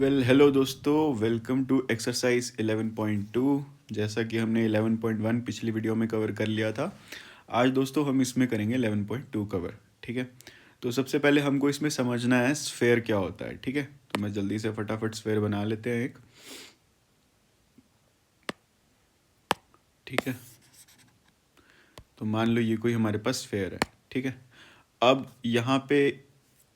Hello दोस्तों, welcome to exercise 11.2। जैसा कि हमने 11.1 पिछली वीडियो में कवर कर लिया था, आज दोस्तों हम इसमें करेंगे 11.2 कवर। ठीक है, तो सबसे पहले हमको इसमें समझना है स्फेयर क्या होता है। ठीक है, तो मैं जल्दी से फटाफट स्फेयर बना लेते हैं एक। ठीक है, तो मान लो ये कोई हमारे पास स्फेयर है। ठीक है, अब यहाँ पे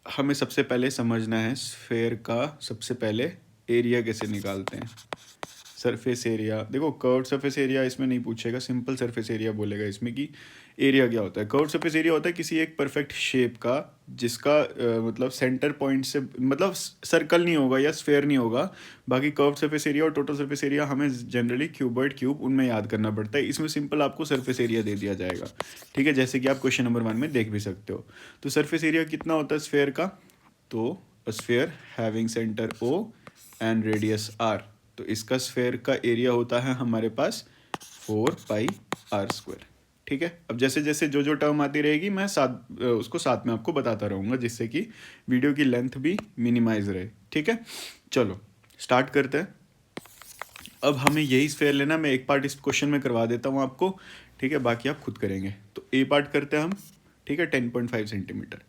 हमें सबसे पहले समझना है स्फेयर का सबसे पहले एरिया कैसे निकालते हैं। सरफेस एरिया, देखो कर्व्ड सरफेस एरिया इसमें नहीं पूछेगा, सिंपल सरफेस एरिया बोलेगा इसमें कि एरिया क्या होता है। कर्व्ड सरफेस एरिया होता है किसी एक परफेक्ट शेप का जिसका मतलब सेंटर पॉइंट से, मतलब सर्कल नहीं होगा या स्फेयर नहीं होगा। बाकी कर्व्ड सरफेस एरिया और टोटल सरफेस एरिया हमें जनरली क्यूबॉइड, क्यूब, उनमें याद करना पड़ता है। इसमें सिंपल आपको सरफेस एरिया दे दिया जाएगा। ठीक है, जैसे कि आप क्वेश्चन नंबर 1 में देख भी सकते हो। तो सरफेस एरिया कितना होता है स्फेयर का, तो sphere having centre O and radius R, तो इसका स्फेयर का एरिया होता है हमारे पास 4πr²। ठीक है, अब जैसे जैसे जो जो टर्म आती रहेगी मैं उसको साथ में आपको बताता रहूँगा, जिससे कि वीडियो की लेंथ भी मिनिमाइज रहे। ठीक है, चलो स्टार्ट करते हैं। अब हमें यही स्फेयर लेना, मैं एक पार्ट इस क्वेश्चन में करवा देता हूँ आपको। ठीक है, बाकी आप खुद करेंगे। तो ए पार्ट करते हैं हम। ठीक है, 10.5 सेंटीमीटर।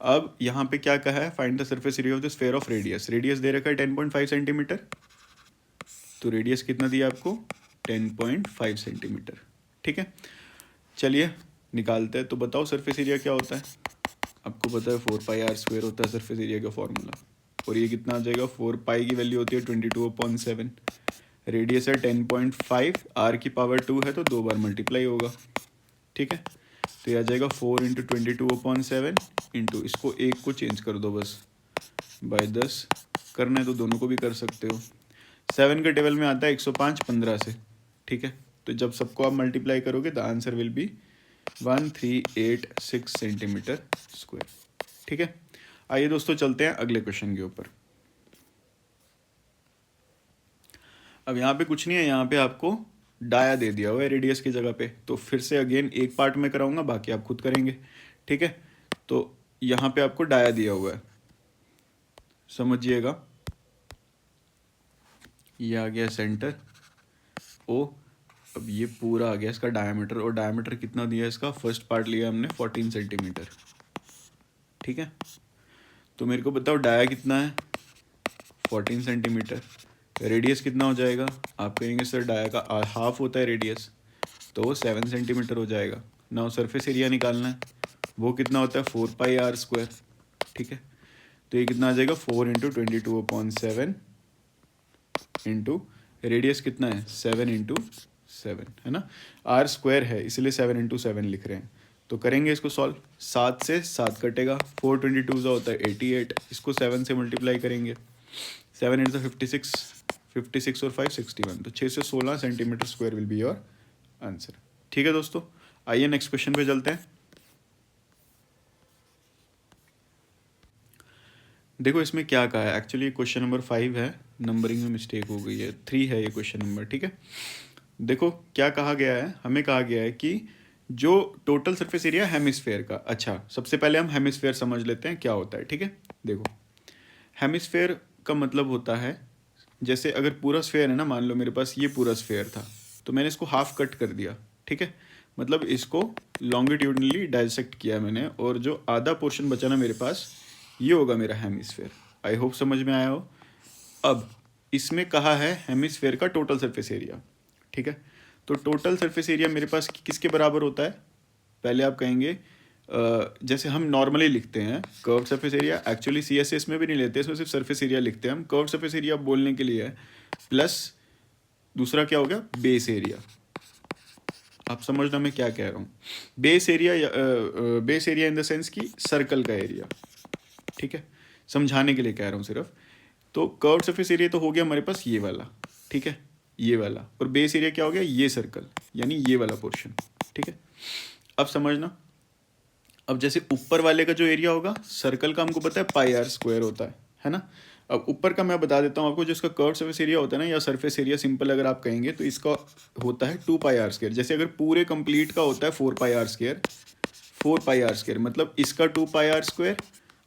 अब यहाँ पे क्या कहा है, find the surface area of the sphere of radius. Radius दे रखा है 10.5 सेंटीमीटर, तो रेडियस कितना दिया आपको, 10.5 सेंटीमीटर। ठीक है, चलिए निकालते हैं। तो बताओ सरफेस एरिया क्या होता है। आपको पता है 4πr² होता है सरफेस एरिया का फॉर्मूला, और ये कितना आ जाएगा, 4π की वैल्यू होती है 22/7, रेडियस है 10.5, आर की पावर 2 है तो 2 बार मल्टीप्लाई होगा। ठीक है, तो ये आ जाएगा 4 × 22/7 इंटू, इसको एक को चेंज कर दो बस, बाय 10 करना है तो दोनों को भी कर सकते हो। 7 के टेबल में आता है 105 15 से। ठीक है, तो जब सबको आप मल्टीप्लाई करोगे the answer will be 1386 centimetre square. ठीक है, आइए दोस्तों चलते हैं अगले क्वेश्चन के ऊपर। अब यहाँ पे कुछ नहीं है, यहाँ पे आपको डाया दे दिया हुआ है रेडियस की जगह पे, तो फिर से अगेन एक पार्ट में कराऊंगा, बाकी आप खुद करेंगे। ठीक है, तो यहाँ पे आपको डाया दिया हुआ है, समझिएगा। ये आ गया सेंटर ओ, अब ये पूरा आ गया इसका डायमीटर, और डायमीटर कितना दिया है इसका, फर्स्ट पार्ट लिया हमने 14 सेंटीमीटर। ठीक है, तो मेरे को बताओ डाया कितना है, 14 सेंटीमीटर। रेडियस कितना हो जाएगा, आप कहेंगे सर डाया का हाफ होता है रेडियस, तो 7 सेंटीमीटर हो जाएगा। ना सरफेस एरिया निकालना है, वो कितना होता है 4πr²। ठीक है, तो ये कितना आ जाएगा 4 × 22/7 इंटू रेडियस कितना है 7 × 7 है ना, r² है इसलिए 7 × 7 लिख रहे हैं। तो करेंगे इसको सॉल्व, 7 से 7 कटेगा, 4×22 होता है 88, इसको 7 से मल्टीप्लाई करेंगे, 7 × 56, 56 और 5 61, तो 6 से 16 centimetre square will be your answer. ठीक है दोस्तों, आइए नेक्स्ट क्वेश्चन पे चलते हैं। देखो इसमें क्या कहा है, एक्चुअली क्वेश्चन नंबर 5 है, नंबरिंग में मिस्टेक हो गई है, 3 है ये क्वेश्चन नंबर। ठीक है, देखो क्या कहा गया है, हमें कहा गया है कि जो टोटल सरफेस एरिया हेमिस्फेयर का, अच्छा सबसे पहले हम हेमिस्फेयर समझ लेते हैं क्या होता है। ठीक है, देखो हेमिस्फेयर का मतलब होता है, जैसे अगर पूरा स्फेयर है ना, मान लो मेरे पास ये पूरा स्फेयर था, तो मैंने इसको हाफ कट कर दिया। ठीक है, मतलब इसको लॉन्गिट्यूडनली डाइसेक्ट किया मैंने, और जो आधा पोर्शन बचा ना मेरे पास, ये होगा मेरा हेमिस्फेयर। आई होप समझ में आया हो। अब इसमें कहा है हेमिस्फेयर का टोटल सरफेस एरिया। ठीक है, तो टोटल सरफेस एरिया मेरे पास किसके बराबर होता है, पहले आप कहेंगे जैसे हम नॉर्मली लिखते हैं curve surface area, actually CSS में भी नहीं लेते, इसमें सिर्फ सरफेस एरिया लिखते हैं हम। कर्व सरफेस एरिया बोलने के लिए है, प्लस दूसरा क्या हो गया बेस एरिया। आप समझना मैं क्या कह रहा हूँ, base area in the sense की सर्कल का एरिया। ठीक है, समझाने के लिए कह रहा हूँ सिर्फ। तो कर्व सरफेस एरिया तो हो गया हमारे पास ये वाला, ठीक है ये वाला, और बेस एरिया क्या हो गया ये सर्कल, यानी ये वाला पोर्शन। ठीक है, अब समझना, अब जैसे ऊपर वाले का जो एरिया होगा सर्कल का, हमको पता है πr² होता है ना। अब ऊपर का मैं बता देता हूँ आपको, जो इसका कर्व सरफेस एरिया होता है ना, या सरफेस एरिया सिंपल अगर आप कहेंगे तो इसका होता है 2πr²। जैसे अगर पूरे कंप्लीट का होता है 4πr², 4πr², मतलब इसका 2πr²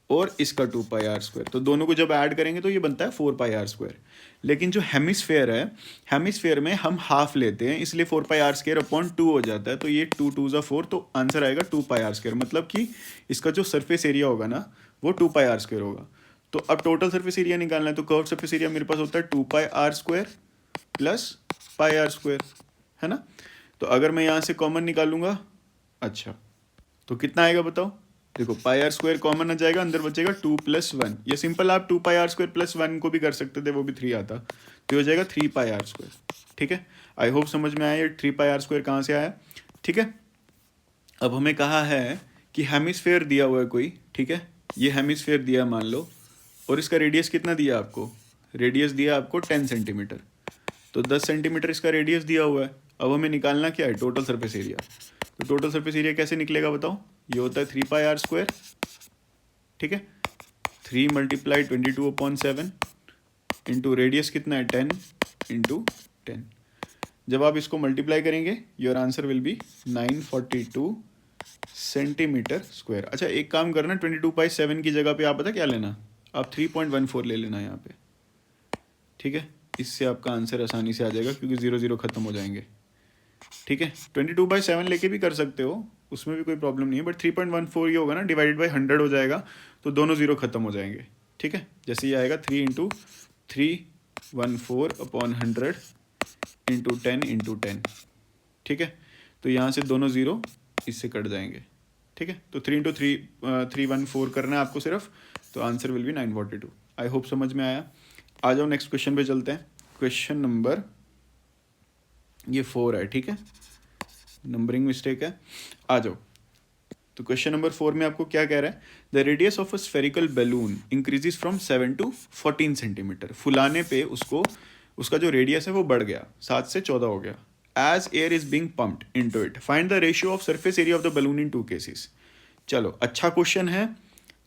और इसका 2 पाई आर स्क्वायर, तो दोनों को जब ऐड करेंगे तो ये बनता है 4 पाई आर स्क्वायर। लेकिन जो हेमिस्फेयर है, हेमिस्फेयर में हम हाफ लेते हैं, इसलिए 4 पाई आर स्क्वायर अपॉन 2 हो जाता है, तो ये 2 2 ज़ा 4, तो आंसर आएगा 2 पाई आर स्क्वायर। मतलब कि इसका जो सरफेस एरिया होगा ना वो 2 पाई आर स्क्वायर होगा। तो अब टोटल सरफेस एरिया निकालना है, तो कर्व सरफेस एरिया मेरे पास होता है 2 pi R square plus pi R square, है ना। तो अगर मैं यहाँ से कॉमन निकालूंगा, अच्छा तो कितना आएगा बताओ। देखो पाई आर स्क्वायर कॉमन आ जाएगा, अंदर बचेगा 2 + 1। ये सिंपल आप 2 पाई आर स्क्वायर प्लस 1 को भी कर सकते थे, वो भी 3 आता, तो हो जाएगा 3 पाई आर स्क्वायर। ठीक है, आई होप समझ में आया ये 3 पाई आर स्क्वायर कहाँ से आया। ठीक है, अब हमें कहा है कि हेमिस्फेयर दिया हुआ है कोई, ठीक है, ये हेमिस्फेयर दिया मान लो, और इसका रेडियस कितना दिया आपको, रेडियस दिया आपको 10 सेंटीमीटर, तो 10 सेंटीमीटर इसका रेडियस दिया हुआ है। अब हमें निकालना क्या है, टोटल सरफेस एरिया। तो टोटल सरफेस एरिया कैसे निकलेगा बताओ, ये होता है 3 पाई आर स्क्वायर, ठीक है, 3 × 22/7 इंटू रेडियस कितना है 10 × 10। जब आप इसको मल्टीप्लाई करेंगे your answer will be 942 centimetre square. अच्छा एक काम करना, 22/7 की जगह पे आप पता क्या लेना, आप 3.14 ले लेना यहाँ पे, ठीक है, इससे आपका आंसर आसानी से आ जाएगा क्योंकि 0 0 खत्म हो जाएंगे। ठीक है, 22/7 लेके भी कर सकते हो, उसमें भी कोई प्रॉब्लम नहीं है, बट 3.14 ये होगा ना, डिवाइडेड बाई 100 हो जाएगा, तो दोनों जीरो खत्म हो जाएंगे। ठीक है, जैसे ये आएगा 3 × 314/100 × 10 × 10। ठीक है, तो यहाँ से दोनों ज़ीरो इससे कट जाएंगे। ठीक है, तो 3 × 314 करना है आपको सिर्फ, तो answer will be 942। I hope समझ में आया। आ जाओ नेक्स्ट क्वेश्चन पे चलते हैं। क्वेश्चन नंबर ये 4 है, ठीक है, नंबरिंग मिस्टेक है। आ जाओ, तो क्वेश्चन नंबर 4 में आपको क्या कह रहा है, the radius of a spherical balloon increases from 7 to 14 centimetre. फुलाने पे उसको उसका जो रेडियस है वो बढ़ गया, 7 से 14 हो गया। As air is being pumped into it, find the ratio of surface area of the balloon in 2 cases. चलो अच्छा क्वेश्चन है,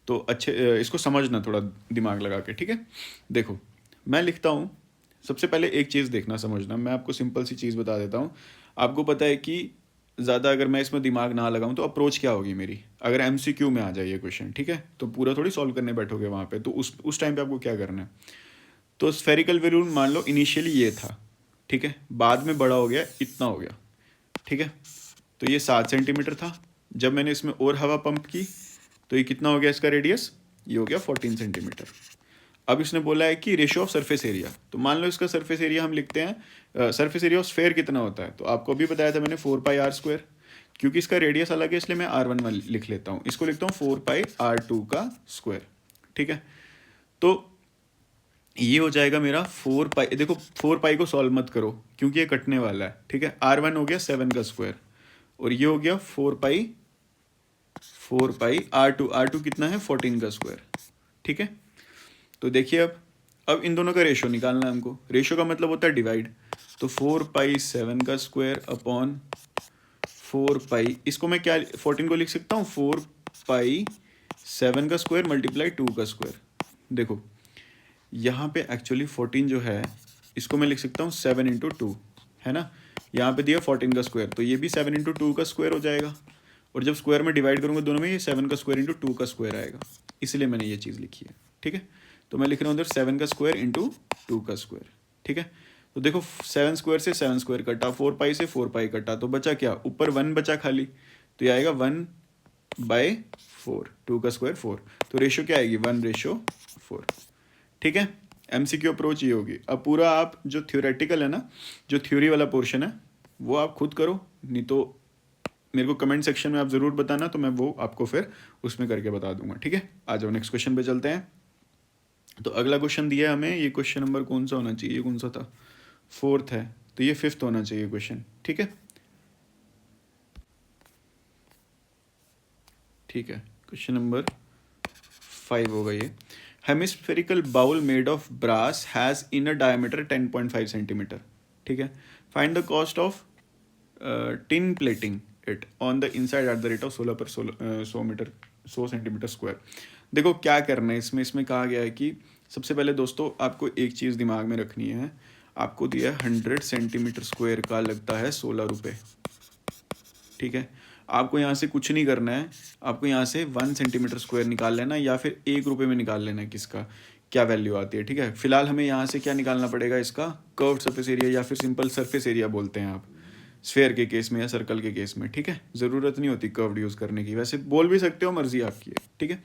तो अच्छे इसको समझना थोड़ा दिमाग लगा के। ठीक है, देखो मैं लिखता हूँ, सबसे पहले एक चीज़ देखना समझना, मैं आपको सिंपल सी चीज़ बता देता हूँ। आपको पता है कि ज़्यादा अगर मैं इसमें दिमाग ना लगाऊं तो अप्रोच क्या होगी मेरी, अगर MCQ में आ जाए ये क्वेश्चन, ठीक है, तो पूरा थोड़ी सॉल्व करने बैठोगे वहाँ पे, तो उस टाइम पे आपको क्या करना है। तो स्फेरिकल बैलून मान लो इनिशियली ये था, ठीक है, बाद में बड़ा हो गया, इतना हो गया, ठीक है, तो ये 7 सेंटीमीटर था। जब मैंने इसमें और हवा पंप की तो ये कितना हो गया, इसका रेडियस ये हो गया 14 सेंटीमीटर। अब इसने बोला है कि रेशियो ऑफ सरफेस एरिया, तो मान लो इसका सरफेस एरिया हम लिखते हैं, सरफेस एरिया ऑफ स्फेयर कितना होता है, तो आपको अभी बताया था मैंने 4 पाई आर स्क्वायर। क्योंकि इसका रेडियस अलग है इसलिए मैं R1 लिख लेता हूँ, इसको लिखता हूँ 4 पाई R2 का स्क्वायर। ठीक है, तो ये हो जाएगा मेरा 4 पाई। देखो 4 पाई को सॉल्व मत करो क्योंकि ये कटने वाला है। ठीक है, R1 हो गया 7 का स्क्वायर, और ये हो गया 4 पाई R2 कितना है 14 का स्क्वायर। ठीक है, तो देखिए अब इन दोनों का रेशो निकालना है हमको। रेशो का मतलब होता है डिवाइड, तो 4 पाई 7 का स्क्वायर अपॉन 4 पाई, इसको मैं क्या 14 को लिख सकता हूँ 4 पाई 7 का स्क्वायर मल्टीप्लाई 2 का स्क्वायर। देखो यहाँ पे एक्चुअली 14 जो है इसको मैं लिख सकता हूँ 7 × 2, है ना, यहाँ पे दिया 14 का स्क्वायर, तो ये भी 7 × 2 का स्क्वायर हो जाएगा, और जब स्क्वायर में डिवाइड करूँगा दोनों में, ये 7 का स्क्वायर × 2 का स्क्वायर आएगा, इसलिए मैंने ये चीज़ लिखी है। ठीक है, तो मैं लिख रहा हूँ उधर 7 का स्क्वायर × 2 का स्क्वायर। ठीक है, तो देखो 7 स्क्वायर से 7 स्क्वायर कटा, 4 पाई से 4 पाई कटा, तो बचा क्या, ऊपर 1 बचा खाली, तो ये आएगा 1/4, 2 का स्क्वायर 4, तो रेशो क्या आएगी 1/4। ठीक है, MCQ अप्रोच ये होगी। अब पूरा आप जो थ्योरेटिकल है ना, जो थ्योरी वाला पोर्शन है वो आप खुद करो, नहीं तो मेरे को कमेंट सेक्शन में आप ज़रूर बताना, तो मैं वो आपको फिर उसमें करके बता दूंगा। ठीक है, आ जाओ नेक्स्ट क्वेश्चन पे चलते हैं। तो अगला क्वेश्चन दिया है हमें, ये क्वेश्चन नंबर कौन सा होना चाहिए, कौन सा था, 4th है, तो ये 5th होना चाहिए क्वेश्चन। ठीक है, ठीक है, क्वेश्चन नंबर 5 होगा ये। Hemispherical bowl made of brass has inner diameter 10.5 centimetre. ठीक है, find the cost of tin plating it on the inside at the rate of 100 centimetre square. देखो क्या करना है इसमें कहा गया है कि सबसे पहले दोस्तों आपको एक चीज़ दिमाग में रखनी है, आपको दिया 100 सेंटीमीटर स्क्वायर का लगता है 16 रुपये। ठीक है, आपको यहाँ से कुछ नहीं करना है, आपको यहाँ से 1 सेंटीमीटर स्क्वायर निकाल लेना है या फिर 1 रुपये में निकाल लेना है किसका क्या वैल्यू आती है, ठीक है। फिलहाल हमें यहाँ से क्या निकालना पड़ेगा, इसका कर्व्ड सरफेस एरिया या फिर सिंपल सरफेस एरिया बोलते हैं आप स्फेयर के केस में या सर्कल के केस में, ठीक है। ज़रूरत नहीं होती कर्व्ड यूज़ करने की, वैसे बोल भी सकते हो, मर्जी आपकी है, ठीक है।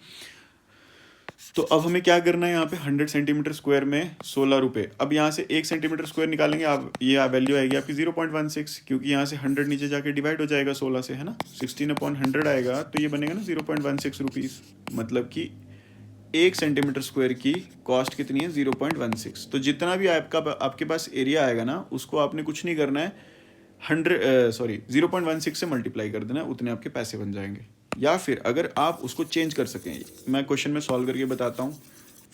तो अब हमें क्या करना है, यहाँ पे 100 सेंटीमीटर स्क्वायर में 16 रुपये। अब यहाँ से 1 सेंटीमीटर स्क्वायर निकालेंगे आप, ये वैल्यू आएगी आपकी 0.16, क्योंकि यहाँ से 100 नीचे जाके डिवाइड हो जाएगा 16 से, है ना। 16/100 आएगा, तो ये बनेगा ना 0.16 रुपीज़। मतलब कि 1 सेंटीमीटर स्क्वायर की कॉस्ट कितनी है, 0.16। तो जितना भी आपके पास एरिया आएगा ना, उसको आपने कुछ नहीं करना है, 0.16 से मल्टीप्लाई कर देना, उतने आपके पैसे बन जाएंगे। या फिर अगर आप उसको चेंज कर सकें, मैं क्वेश्चन में सॉल्व करके बताता हूँ,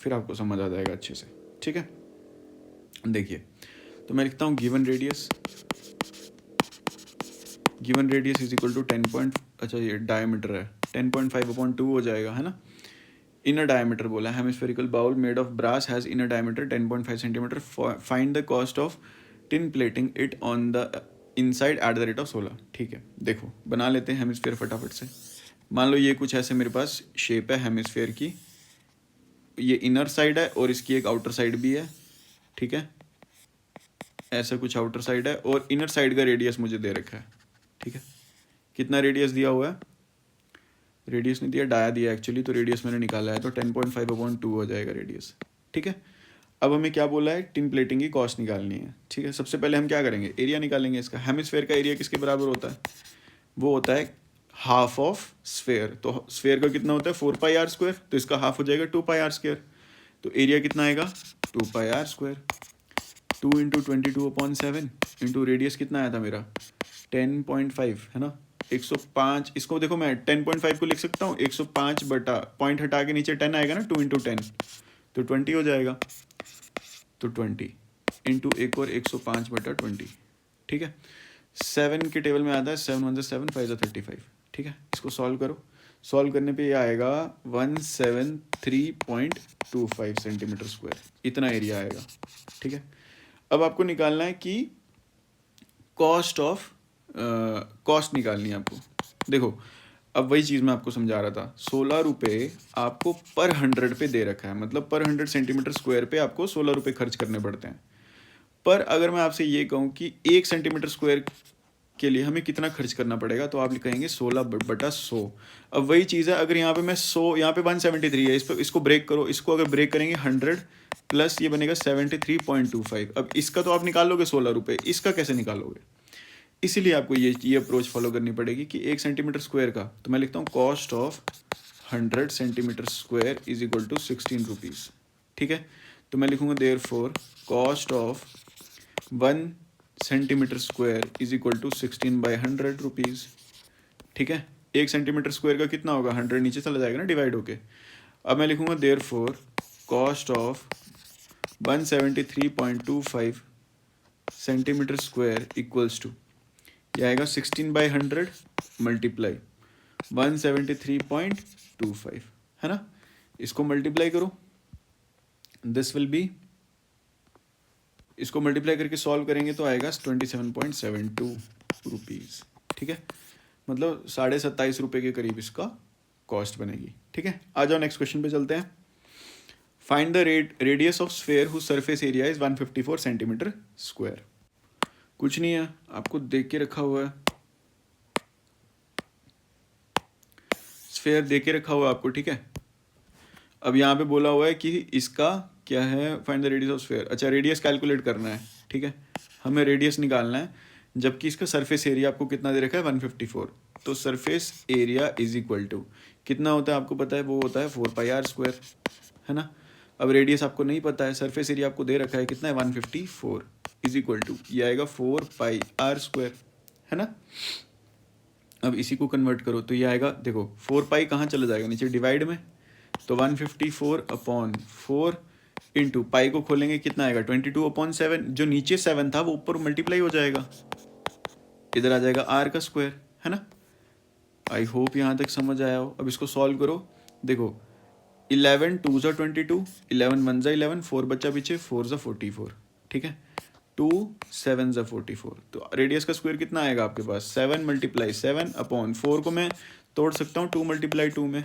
फिर आपको समझ आ जाएगा अच्छे से, ठीक है। देखिए, तो मैं लिखता हूँ given radius is equal to 10 अच्छा ये डायमीटर है, 10.5/2 हो जाएगा, है ना। इनर डायमीटर बोला है, hemispherical bowl made of brass has inner diameter 10.5 centimetre, find the cost of tin plating it on the inside at the rate of 16। ठीक है, देखो बना लेते हैं हेमिस्फेयर फटाफट से। मान लो ये कुछ ऐसे मेरे पास शेप है हेमिस्फेयर की, ये इनर साइड है और इसकी एक आउटर साइड भी है, ठीक है। ऐसा कुछ आउटर साइड है और इनर साइड का रेडियस मुझे दे रखा है, ठीक है। कितना रेडियस दिया हुआ है, रेडियस नहीं दिया, डाया दिया एक्चुअली, तो रेडियस मैंने निकाला है, तो 10.5/2 हो जाएगा रेडियस, ठीक है। अब हमें क्या बोला है, टिन प्लेटिंग की कॉस्ट निकालनी है, ठीक है। सबसे पहले हम क्या करेंगे, एरिया निकालेंगे इसका। हेमिस्फेयर का एरिया किसके बराबर होता है, वो होता है हाफ ऑफ स्फेयर। तो स्फेयर का कितना होता है 4πr², तो इसका हाफ हो जाएगा 2πr²। तो एरिया कितना आएगा 2πr²। 2 × 22/7 इंटू रेडियस कितना आया था मेरा 10.5, है ना। 105, इसको देखो मैं 10.5 को लिख सकता हूँ 105 बटा पॉइंट हटा के नीचे 10 आएगा ना, 2 × 10 तो 20 हो जाएगा। तो 20 इंटू एक और 105/20, ठीक है। 7 के टेबल में आता है 7 1 7 5 35, ठीक है। इसको सॉल्व करो, सॉल्व करने पे ये आएगा 173.25 सेंटीमीटर स्क्वायर, इतना एरिया आएगा, ठीक है। अब आपको निकालना है कि कॉस्ट निकालनी है आपको। देखो अब वही चीज़ मैं आपको समझा रहा था, 16 रुपये आपको पर 100 पे दे रखा है, मतलब पर 100 सेंटीमीटर स्क्वायर पे आपको 16 रुपये खर्च करने पड़ते हैं। पर अगर मैं आपसे ये कहूँ कि 1 सेंटीमीटर स्क्वायर के लिए हमें कितना खर्च करना पड़ेगा, तो आप कहेंगे 16/100। अब वही चीज़ है, अगर यहाँ पे मैं 100, यहाँ पे 173 है, इसको ब्रेक करो, इसको अगर ब्रेक करेंगे 100 प्लस ये बनेगा 73.25। अब इसका तो आप निकाल लोगे 16 रुपये, इसका कैसे निकालोगे, इसीलिए आपको ये अप्रोच फॉलो करनी पड़ेगी कि 1 सेंटीमीटर स्क्वायर का, तो मैं लिखता हूँ cost of 100 centimetre square is equal to 16 rupees, ठीक है। तो मैं लिखूँगा therefore cost of 1 centimetre square is equal to 16/100 rupees, ठीक है। 1 सेंटीमीटर स्क्वायर का कितना होगा, 100 नीचे चला जाएगा ना डिवाइड होके। अब मैं लिखूँगा therefore cost of 173.25 centimetre square equals to, ये आएगा 16/100 मल्टीप्लाई 173.25, है ना। इसको मल्टीप्लाई करो, दिस विल बी, इसको मल्टीप्लाई करके सॉल्व करेंगे तो आएगा 27.72 रुपीज़, ठीक है। मतलब 27.5 रुपये के करीब इसका कॉस्ट बनेगी, ठीक है। आ जाओ नेक्स्ट क्वेश्चन पे चलते हैं। Find the radius of sphere whose surface area is 154 centimetre square. कुछ नहीं है, आपको देख के रखा हुआ है, स्फेयर देख के रखा हुआ है आपको, ठीक है। अब यहाँ पे बोला हुआ है कि इसका क्या है, find the radius of sphere. अच्छा, रेडियस कैलकुलेट करना है, ठीक है, हमें रेडियस निकालना है, जबकि इसका सरफेस एरिया आपको कितना दे रखा है 154। तो surface area is equal to कितना होता है आपको पता है, वो होता है 4πr², है ना। अब रेडियस आपको नहीं पता है, सरफेस एरिया आपको दे रखा है कितना है 154 इज इक्वल टू, ये आएगा 4πr², है ना। अब इसी को कन्वर्ट करो तो ये आएगा, देखो 4π कहाँ चला जाएगा नीचे डिवाइड में, तो 154/4 इंटू पाई को खोलेंगे कितना आएगा 22/7, जो नीचे 7 था वो ऊपर मल्टीप्लाई हो जाएगा, इधर आ जाएगा r का स्क्वायर, है ना। आई होप यहाँ तक समझ आया हो। अब इसको सॉल्व करो, देखो 11 2 × 22, 11 1 × 11, 4 बच्चा पीछे, 4 × 44, ठीक है। 2 7 ज़ा 44, तो रेडियस का स्क्वायर कितना आएगा आपके पास 7 मल्टीप्लाई 7 अपॉन 4 को मैं तोड़ सकता हूँ 2 मल्टीप्लाई 2 में,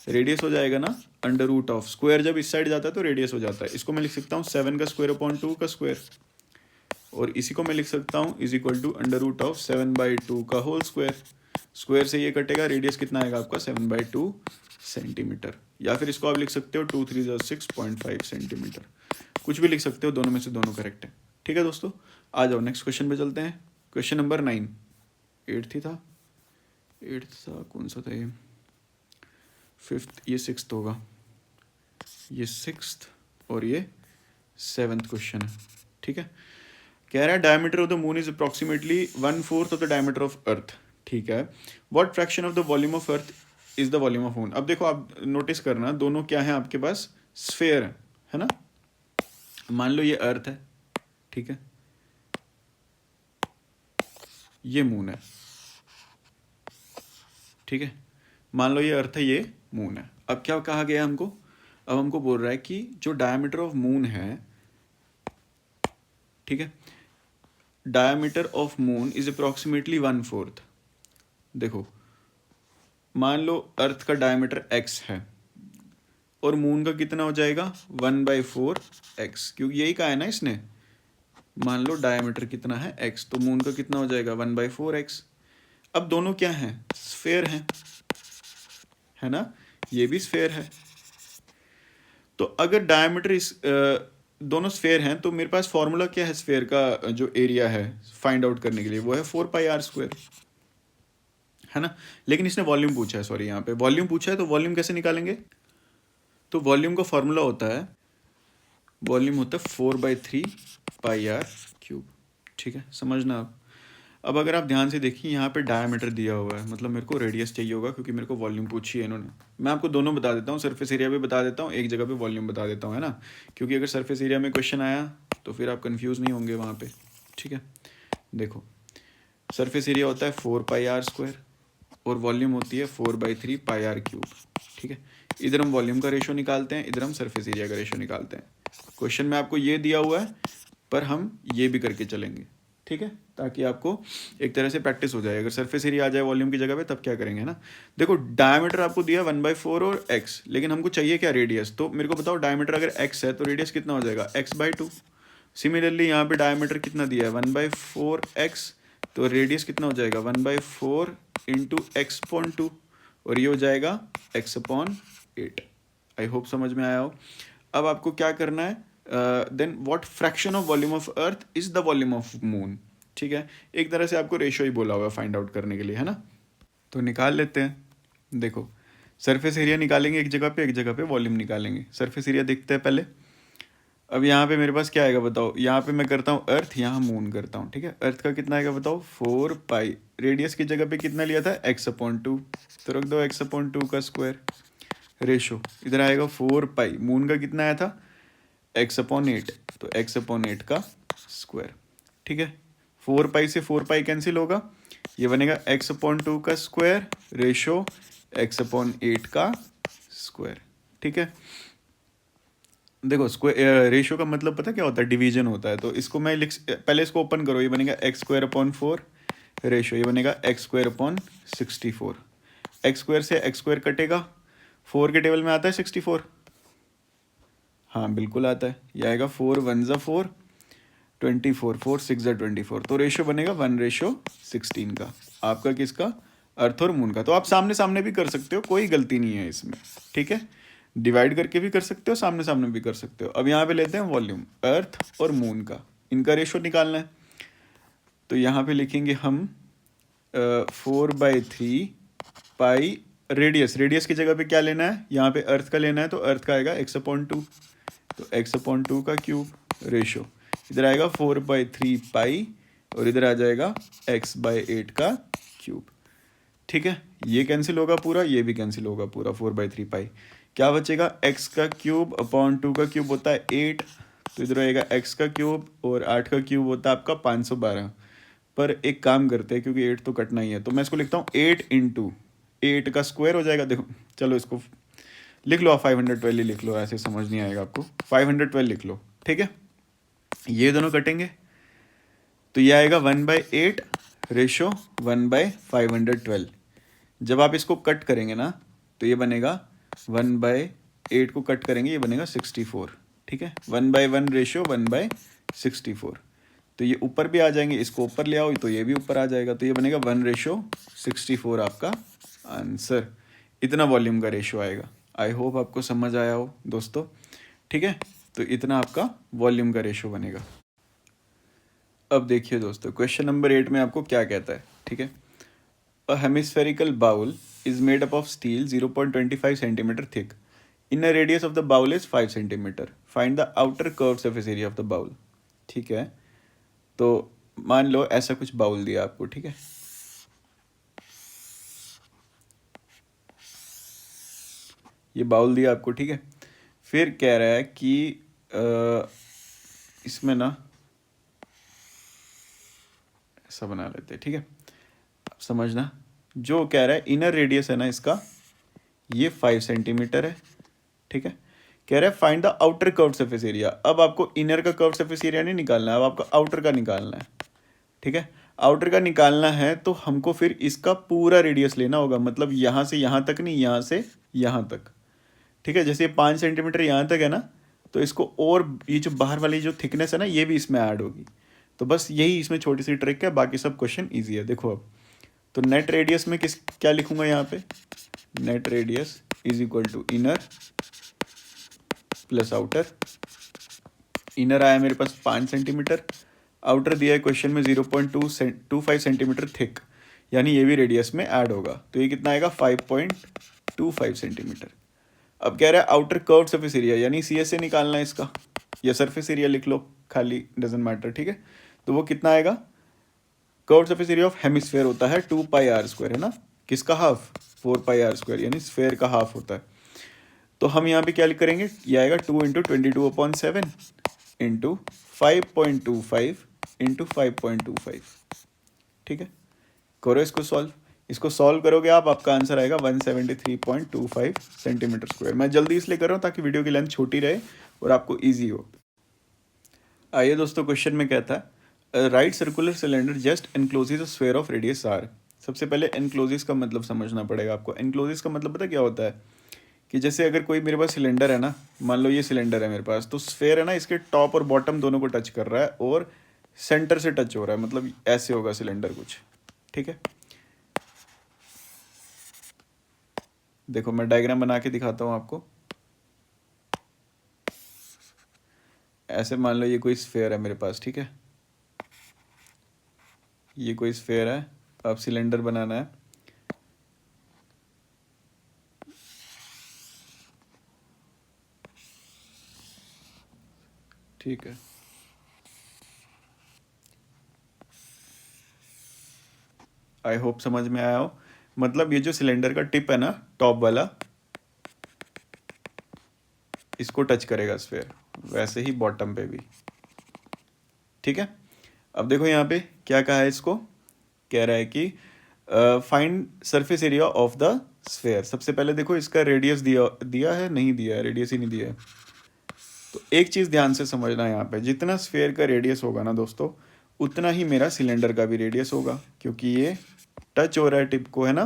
रेडियस हो जाएगा ना अंडर रूट ऑफ, स्क्वायर जब इस साइड जाता है तो रेडियस हो जाता है, इसको मैं लिख सकता हूँ 7 का स्क्वायर अपॉन 2 का स्क्वायर, और इसी को मैं लिख सकता हूँ is equal to under root of 7/2 का होल स्क्वायर, स्क्वायर से ये कटेगा, रेडियस कितना आएगा आपका 7/2 सेंटीमीटर, या फिर इसको आप लिख सकते हो 2 3 ज़ा 6.5 सेंटीमीटर, कुछ भी लिख सकते हो, दोनों में से दोनों करेक्ट है। ठीक है दोस्तों, आ जाओ नेक्स्ट क्वेश्चन पे चलते हैं। क्वेश्चन नंबर 9, 8th ही था, 8th था कौन सा था ये, 5th, ये 6th होगा, ये 6th और ये 7th क्वेश्चन है। ठीक है, कह रहा है diameter of the moon is approximately 1/4 of the diameter of earth. ठीक है, what fraction of the volume of earth is the volume of moon. अब देखो आप नोटिस करना, दोनों क्या है आपके पास, स्फेयर है ना, मान लो ये अर्थ है, ठीक है, ये मून है, ठीक है, मान लो ये अर्थ है, ये मून है। अब क्या कहा गया हमको, अब हमको बोल रहा है कि जो डायमीटर ऑफ मून है, ठीक है, diameter of moon is approximately 1/4। देखो मान लो अर्थ का डायमीटर x है और मून का कितना हो जाएगा 1/4x, क्योंकि यही कहा है ना इसने, मान लो डायमीटर कितना है x, तो मून का कितना हो जाएगा 1/4x। अब दोनों क्या हैं, स्फेयर हैं, है ना, ये भी स्फेयर है, तो अगर डायमीटर इस दोनों स्फेयर हैं तो मेरे पास फॉर्मूला क्या है स्फेयर का, जो एरिया है फाइंड आउट करने के लिए, वो है 4πr², है ना। लेकिन इसने वॉल्यूम पूछा है, सॉरी यहाँ पे वॉल्यूम पूछा है, तो वॉल्यूम कैसे निकालेंगे, तो वॉल्यूम का फॉर्मूला होता है, वॉल्यूम होता है 4/3πr³। ठीक है, समझना आप। अब अगर आप ध्यान से देखिए यहाँ पे डायमीटर दिया हुआ है, मतलब मेरे को रेडियस चाहिए होगा, क्योंकि मेरे को वॉल्यूम पूछी है इन्होंने। मैं आपको दोनों बता देता हूँ, सरफेस एरिया भी बता देता हूँ, एक जगह पे वॉल्यूम बता देता हूँ, है ना, क्योंकि अगर सरफेस एरिया में क्वेश्चन आया तो फिर आप कंफ्यूज नहीं होंगे वहाँ पे। ठीक है, देखो सरफेस एरिया होता है 4πr² और वॉल्यूम होती है 4/3πr³। ठीक है, इधर हम वॉल्यूम का रेशो निकालते हैं, इधर हम सरफेस एरिया का रेशो निकालते हैं। क्वेश्चन में आपको ये दिया हुआ है, पर हम ये भी करके चलेंगे, ठीक है, ताकि आपको एक तरह से प्रैक्टिस हो जाए। अगर सरफेस एरिया आ जाए वॉल्यूम की जगह पे तब क्या करेंगे, ना। देखो डायमीटर आपको दिया 1/4 और x, लेकिन हमको चाहिए क्या, रेडियस। तो मेरे को बताओ डायमीटर अगर x है तो रेडियस कितना हो जाएगा x/2। सिमिलरली यहाँ पे डायमीटर कितना दिया है 1/4x, तो रेडियस कितना हो जाएगा 1/4 इंटू x/2, और ये हो जाएगा x/8। आई होप समझ में आया हो। अब आपको क्या करना है, then what fraction of volume of earth is the volume of moon. ठीक है, एक तरह से आपको रेशो ही बोला हुआ है फाइंड आउट करने के लिए, है ना। तो निकाल लेते हैं। देखो सरफेस एरिया निकालेंगे एक जगह पे, एक जगह पे वॉल्यूम निकालेंगे। सरफेस एरिया देखते हैं पहले। अब यहाँ पे मेरे पास क्या आएगा बताओ, यहाँ पे मैं करता हूँ अर्थ, यहाँ मून करता हूँ। ठीक है, अर्थ का कितना आएगा बताओ 4π, रेडियस की जगह पे कितना लिया था x/2, तो रख दो x/2 का स्क्वायर, रेशो इधर आएगा 4π, मून का कितना आया था x/8, तो x/8 का स्क्वायर। ठीक है, 4π से 4π कैंसिल होगा, ये बनेगा x/2 का स्क्वायर रेशो x/8 का स्क्वायर। ठीक है, देखो स्क्वायर रेशो का मतलब पता क्या होता है, डिवीजन होता है। तो इसको मैं पहले इसको ओपन करो, ये बनेगा x²/4 रेशो, ये बनेगा x²/64। x² से x² कटेगा, 4 के टेबल में आता है 64, हाँ बिल्कुल आता है, ये आएगा 4 1 ज़ा 4, 24, 4 6 ज़ा 24, तो रेशो बनेगा 1/16 का, आपका किसका, अर्थ और मून का। तो आप सामने सामने भी कर सकते हो, कोई गलती नहीं है इसमें। ठीक है, डिवाइड करके भी कर सकते हो, सामने सामने भी कर सकते हो। अब यहाँ पे लेते हैं वॉल्यूम, अर्थ और मून का, इनका रेशो निकालना है। तो यहाँ पे लिखेंगे हम 4/3π रेडियस की जगह पे क्या लेना है, यहाँ पे अर्थ का लेना है, तो अर्थ का आएगा x/2, तो x/2 का क्यूब रेशो, इधर आएगा 4/3π और इधर आ जाएगा x/8 का क्यूब। ठीक है, ये कैंसिल होगा पूरा, ये भी कैंसिल होगा पूरा, 4/3π क्या बचेगा, x का क्यूब अपॉन 2 का क्यूब होता है 8, तो इधर आएगा x का क्यूब और 8 का क्यूब होता है आपका 512। पर एक काम करते हैं, क्योंकि 8 तो कटना ही है, तो मैं इसको लिखता हूँ 8 इंटू 8 का स्क्वायर हो जाएगा। देखो चलो इसको लिख लो आप, 512 लिख लो, ऐसे समझ नहीं आएगा आपको, 512 लिख लो। ठीक है, ये दोनों कटेंगे तो ये आएगा 1/8 रेशो 1/512। जब आप इसको कट करेंगे ना तो ये बनेगा 1/8 को कट करेंगे, ये बनेगा 64। ठीक है, 1/1 रेशो 1/64। तो ये ऊपर भी आ जाएंगे, इसको ऊपर ले आओ तो ये भी ऊपर आ जाएगा, तो ये बनेगा 1/64 आपका आंसर। इतना वॉल्यूम का रेशो आएगा। आई होप आपको समझ आया हो दोस्तों। ठीक है, तो इतना आपका वॉल्यूम का रेशो बनेगा। अब देखिए दोस्तों, क्वेश्चन नंबर 8 में आपको क्या कहता है। ठीक है, a hemispherical bowl is made up of steel 0.25 centimetre thick. Inner radius of the bowl is 5 centimetre. Find the outer curve surface area of the bowl. ठीक है, तो मान लो ऐसा कुछ बाउल दिया आपको। ठीक है, ये बाउल दिया आपको। ठीक है, फिर कह रहा है कि इसमें ना ऐसा बना लेते हैं। ठीक है, अब समझना, जो कह रहा है इनर रेडियस है ना इसका, ये 5 सेंटीमीटर है। ठीक है, कह रहा है find the outer curve surface area. अब आपको इनर का कर्व सरफेस एरिया नहीं निकालना है, अब आपको आउटर का निकालना है। ठीक है, आउटर का निकालना है तो हमको फिर इसका पूरा रेडियस लेना होगा, मतलब यहाँ से यहाँ तक नहीं, यहाँ से यहाँ तक। ठीक है, जैसे 5 सेंटीमीटर यहाँ तक है ना, तो इसको और ये जो बाहर वाली जो थिकनेस है ना, ये भी इसमें ऐड होगी। तो बस यही इसमें छोटी सी ट्रिक है, बाकी सब क्वेश्चन ईजी है। देखो अब तो नेट रेडियस में क्या लिखूंगा यहाँ पे, net radius is equal to inner plus outer. Inner आया मेरे पास 5 सेंटीमीटर, आउटर दिया है क्वेश्चन में 0.25 सेंटीमीटर थिक, यानी ये भी रेडियस में ऐड होगा, तो ये कितना आएगा 5.25 सेंटीमीटर। अब कह रहा है आउटर कर्व सरफेस एरिया, यानी सी एस से निकालना है इसका, या सरफेस एरिया लिख लो खाली, डजेंट मैटर। ठीक है, तो वो कितना आएगा, curve surface area of hemisphere होता है 2πr², है ना, किसका हाफ, 4πr², यानी स्फेयर का हाफ होता है। तो हम यहाँ पे क्या करेंगे, ये आएगा 2 × 22/7 इंटू 5.25 इंटू 5.25। ठीक है, करो इसको सॉल्व। इसको सॉल्व करोगे आप, आपका आंसर आएगा 173.25 सेंटीमीटर स्क्वायर। मैं जल्दी इसलिए कर रहा हूँ ताकि वीडियो की लेंथ छोटी रहे और आपको ईजी हो। आइए दोस्तों, क्वेश्चन में कहता है right circular cylinder just encloses a sphere of radius R. सबसे पहले एनक्लोजेज का मतलब समझना पड़ेगा आपको। एनक्लोजेज का मतलब पता क्या होता है, कि जैसे अगर कोई मेरे पास सिलेंडर है ना, मान लो ये सिलेंडर है मेरे पास, तो स्फेयर है ना, इसके टॉप और बॉटम दोनों को टच कर रहा है और सेंटर से टच हो रहा है, मतलब ऐसे होगा सिलेंडर कुछ। ठीक है, देखो मैं डायग्राम बना के दिखाता हूँ आपको। ऐसे मान लो ये कोई स्फेयर है मेरे पास। ठीक है, ये कोई स्फेयर है, अब सिलेंडर बनाना है। ठीक है, आई होप समझ में आया हो। मतलब ये जो सिलेंडर का टिप है ना, टॉप वाला, इसको टच करेगा स्फेयर, वैसे ही बॉटम पे भी। ठीक है, अब देखो यहाँ पे क्या कहा है, इसको कह रहा है कि find surface area of the sphere. सबसे पहले देखो इसका रेडियस दिया है, नहीं दिया है, रेडियस ही नहीं दिया है। तो एक चीज़ ध्यान से समझना है, यहाँ पे जितना स्फेयर का रेडियस होगा ना दोस्तों, उतना ही मेरा सिलेंडर का भी रेडियस होगा, क्योंकि ये टच हो रहा है टिप को, है ना।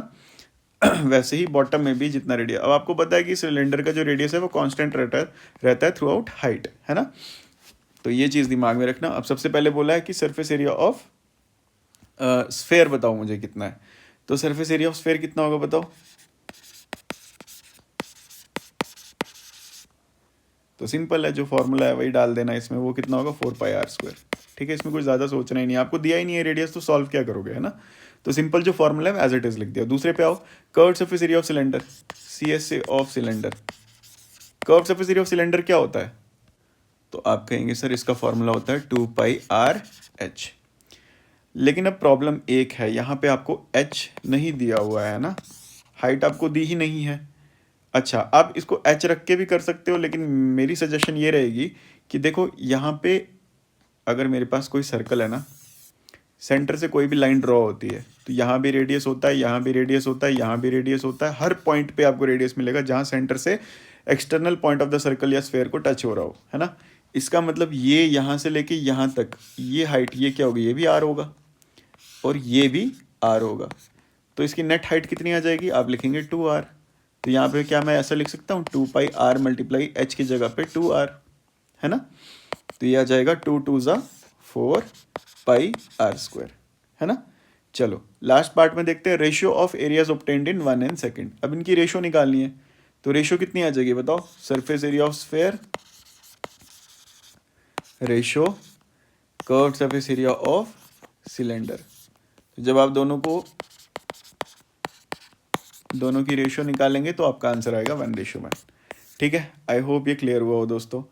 वैसे ही बॉटम में भी जितना रेडियस, अब आपको पता है कि सिलेंडर का जो रेडियस है वो कांस्टेंट रहता है थ्रू आउट हाइट, है ना। तो ये चीज़ दिमाग में रखना। अब सबसे पहले बोला है कि सरफेस एरिया ऑफ स्फेयर बताओ मुझे कितना है, तो सरफेस एरिया ऑफ स्फेयर कितना होगा बताओ। तो सिंपल है, जो फॉर्मूला है वही डाल देना इसमें, वो कितना होगा 4πr²। ठीक है, इसमें कुछ ज़्यादा सोचना ही नहीं, आपको दिया ही नहीं है रेडियस, तो सॉल्व क्या करोगे, है ना। तो सिंपल जो फॉर्मूला है एज इट इज लिख दिया। दूसरे पे आओ, curve surface area of cylinder, CS of cylinder. Curve surface area of cylinder क्या होता है, तो आप कहेंगे सर इसका फॉर्मूला होता है 2πrh। लेकिन अब प्रॉब्लम एक है, यहाँ पे आपको h नहीं दिया हुआ है ना, हाइट आपको दी ही नहीं है। अच्छा, आप इसको h रख के भी कर सकते हो, लेकिन मेरी सजेशन ये रहेगी कि देखो यहाँ पे अगर मेरे पास कोई सर्कल है ना, सेंटर से कोई भी लाइन ड्रॉ होती है, तो यहाँ भी रेडियस होता है, यहाँ भी रेडियस होता है, यहाँ भी रेडियस होता है, हर पॉइंट पे आपको रेडियस मिलेगा जहाँ सेंटर से external point of the circle या स्फेयर को टच हो रहा हो, है ना। इसका मतलब ये यहाँ से लेके यहाँ तक ये हाइट, ये क्या होगी, ये भी आर होगा और ये भी आर होगा। तो इसकी नेट हाइट कितनी आ जाएगी, आप लिखेंगे 2r। तो यहाँ पे क्या मैं ऐसा लिख सकता हूँ 2πr मल्टीप्लाई h की जगह पे 2r, है ना। तो ये आ जाएगा 2 2 4πr², है ना। चलो लास्ट पार्ट में देखते हैं ratio of areas obtained in 1 n second. अब इनकी रेशियो निकालनी है, तो रेशियो कितनी आ जाएगी बताओ, surface area of sphere ratio curved surface area of cylinder. जब आप दोनों की रेशियो निकालेंगे तो आपका आंसर आएगा 1:1। ठीक है, आई होप ये क्लियर हुआ हो दोस्तों।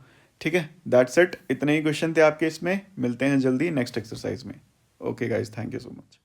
ठीक है, दैट्स इट, इतने ही क्वेश्चन थे आपके इसमें। मिलते हैं जल्दी नेक्स्ट एक्सरसाइज में। Okay guys, thank you so much.